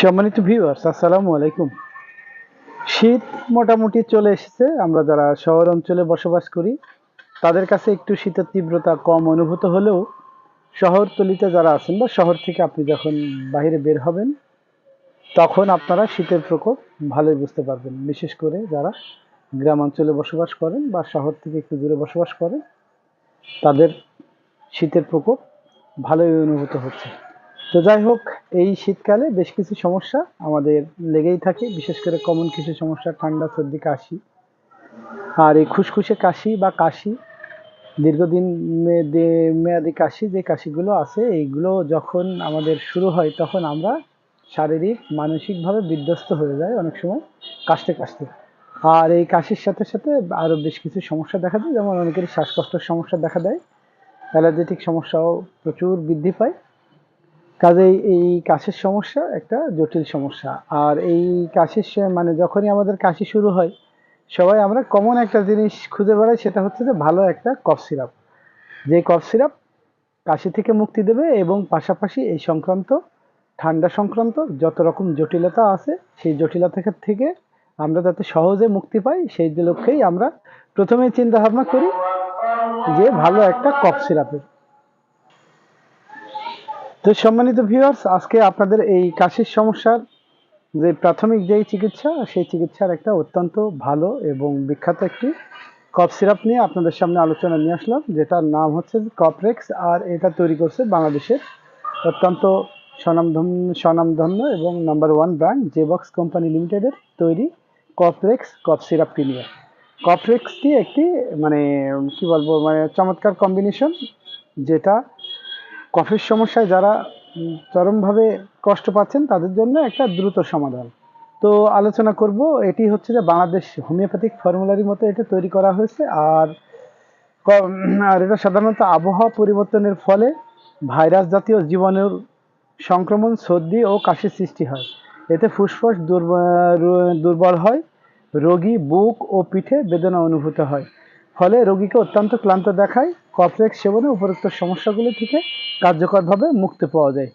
সম্মানিত ভিউয়ার্স, আসসালামু আলাইকুম। শীত মোটামুটি চলে এসেছে। আমরা যারা শহর অঞ্চলে বসবাস করি তাদের কাছে একটু শীতের তীব্রতা কম অনুভূত হলেও শহরতলিতে যারা আছেন বা শহর থেকে আপনি যখন বাইরে বের হবেন তখন আপনারা শীতের প্রকোপ ভালোই বুঝতে পারবেন। বিশেষ করে যারা গ্রামাঞ্চলে বসবাস করেন বা শহর থেকে একটু দূরে বসবাস করেন তাদের শীতের প্রকোপ ভালোই অনুভূত হচ্ছে। তো যাই হোক, এই শীতকালে বেশ কিছু সমস্যা আমাদের লেগেই থাকে, বিশেষ করে কমন কিছু সমস্যা ঠান্ডা, সর্দি, কাশি। আর এই খুসখুসে কাশি বা কাশি, দীর্ঘদিন মেয়াদি কাশি, যে কাশিগুলো আছে এইগুলো যখন আমাদের শুরু হয় তখন আমরা শারীরিক মানসিকভাবে বিধ্বস্ত হয়ে যাই অনেক সময় কাশতে কাশতে। আর এই কাশির সাথে সাথে আরও বেশ কিছু সমস্যা দেখা যায়, যেমন অনেকেরই শ্বাসকষ্টের সমস্যা দেখা দেয়, অ্যালার্জেটিক সমস্যাও প্রচুর বৃদ্ধি পায়। কাজেই এই কাশির সমস্যা একটা জটিল সমস্যা। আর এই কাশির মানে যখনই আমাদের কাশি শুরু হয় সবাই আমরা কমন একটা জিনিস খুঁজে বেড়াই, সেটা হচ্ছে যে ভালো একটা কফ সিরাপ। যে কফ সিরাপ কাশি থেকে মুক্তি দেবে এবং পাশাপাশি এই সংক্রান্ত ঠান্ডা সংক্রান্ত যত রকম জটিলতা আছে সেই জটিলতা থেকে আমরা যাতে সহজে মুক্তি পাই সেই লক্ষ্যেই আমরা প্রথমেই চিন্তা ভাবনা করি যে ভালো একটা কফ সিরাপের। তো সম্মানিত ভিউয়ার্স, আজকে আপনাদের এই কাশির সমস্যার যে প্রাথমিক যেই চিকিৎসা সেই চিকিৎসার একটা অত্যন্ত ভালো এবং বিখ্যাত একটি কফ সিরাপ নিয়ে আপনাদের সামনে আলোচনা নিয়ে আসলাম, যেটার নাম হচ্ছে কফরেক্স। আর এটা তৈরি করছে বাংলাদেশের অত্যন্ত স্বনামধন্য এবং নাম্বার ওয়ান ব্র্যান্ড জেবক্স কোম্পানি লিমিটেডের তৈরি কফরেক্স কফ সিরাপটি নিয়ে। কফরেক্সটি একটি মানে কি বলবো, মানে চমৎকার কম্বিনেশন, যেটা কফের সমস্যায় যারা চরমভাবে কষ্ট পাচ্ছেন তাদের জন্য একটা দ্রুত সমাধান। তো আলোচনা করব, এটি হচ্ছে যে বাংলাদেশ হোমিওপ্যাথিক ফর্মুলারির মতো এটা তৈরি করা হয়েছে। আর এটা সাধারণত আবহাওয়া পরিবর্তনের ফলে ভাইরাস জাতীয় জীবাণুর সংক্রমণ, সর্দি ও কাশির সৃষ্টি হয়। এতে ফুসফুস দুর্বল হয়, রোগী বুক ও পিঠে বেদনা অনুভূত হয়, ফলে রোগীকে অত্যন্ত ক্লান্ত দেখায়। কফরেক্স সেবনে উপরোক্ত সমস্যাগুলি থেকে কার্যকরভাবে মুক্তি পাওয়া যায়।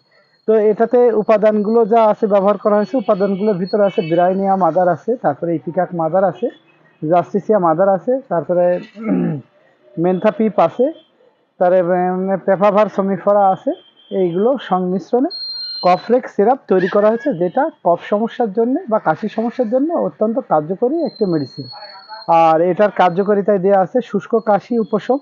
তো এটাতে উপাদানগুলো যা আছে ব্যবহার করা হয়েছে, উপাদানগুলোর ভিতরে আছে ব্রাইনিয়া মাদার আছে, তারপরে ইপিকাক মাদার আছে, জাস্টিসিয়া মাদার আছে, তারপরে মেন্থা পিপ আছে, তারপরে পেপাভার সমিফরা আছে। এইগুলো সংমিশ্রণে কফরেক্স সিরাপ তৈরি করা হয়েছে, যেটা কফ সমস্যার জন্য বা কাশি সমস্যার জন্য অত্যন্ত কার্যকরী একটি মেডিসিন। আর এটার কার্যকারিতায় দেওয়া আছে শুষ্ক কাশি উপশম,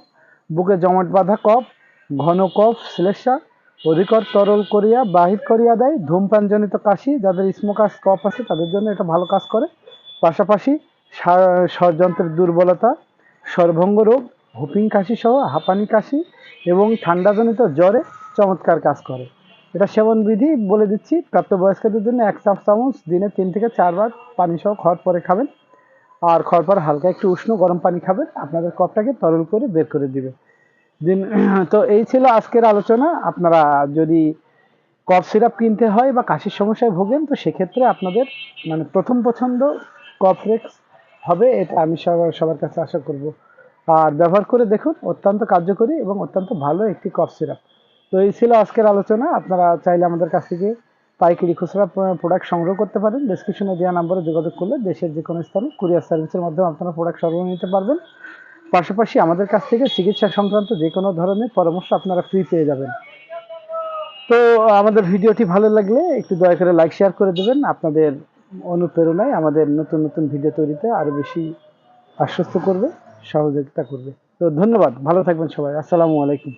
বুকে জমাট বাঁধা কফ, ঘন কফ শ্লেষা অধিকর তরল করিয়া বাহির করিয়া দেয়, ধূমপানজনিত কাশি, যাদের স্মোকার্স কফ আছে তাদের জন্য এটা ভালো কাজ করে। পাশাপাশি স্বরযন্ত্রের দুর্বলতা, স্বরভঙ্গ রোগ, হুপিং কাশি সহ হাঁপানি কাশি এবং ঠান্ডাজনিত জ্বরে চমৎকার কাজ করে। এটা সেবন বিধি বলে দিচ্ছি, প্রাপ্তবয়স্কদের জন্য 1 চামচ দিনে 3 থেকে 4 বার পানি সহ খাওয়ার পরে খাবেন। আর খাওয়ার পর হালকা একটু উষ্ণ গরম পানি খাবেন, আপনাদের কফটাকে তরল করে বের করে দিবে দিন। তো এই ছিল আজকের আলোচনা। আপনারা যদি কফ সিরাপ কিনতে হয় বা কাশির সমস্যায় ভোগেন তো সেক্ষেত্রে আপনাদের মানে প্রথম পছন্দ কফরেক্স হবে, এটা আমি সবার কাছে আশা করব। আর ব্যবহার করে দেখুন, অত্যন্ত কার্যকরী এবং অত্যন্ত ভালো একটি কফ সিরাপ। তো এই ছিল আজকের আলোচনা। আপনারা চাইলে আমাদের কাছ থেকে পাইকারি খুচরা প্রোডাক্ট সংগ্রহ করতে পারেন। ডেসক্রিপশনে দেওয়া নাম্বারে যোগাযোগ করলে দেশের যে কোনো স্থানে কুরিয়ার সার্ভিসের মাধ্যমে আপনারা প্রোডাক্ট সংগ্রহ নিতে পারবেন। পাশাপাশি আমাদের কাছ থেকে চিকিৎসা সংক্রান্ত যে কোনো ধরনের পরামর্শ আপনারা ফ্রি পেয়ে যাবেন। তো আমাদের ভিডিওটি ভালো লাগলে একটু দয়া করে লাইক শেয়ার করে দেবেন। আপনাদের অনুপ্রেরণায় আমাদের নতুন নতুন ভিডিও তৈরিতে আরো বেশি আশ্বস্ত করবে, সহযোগিতা করবে। তো ধন্যবাদ, ভালো থাকবেন সবাই। আসসালামু আলাইকুম।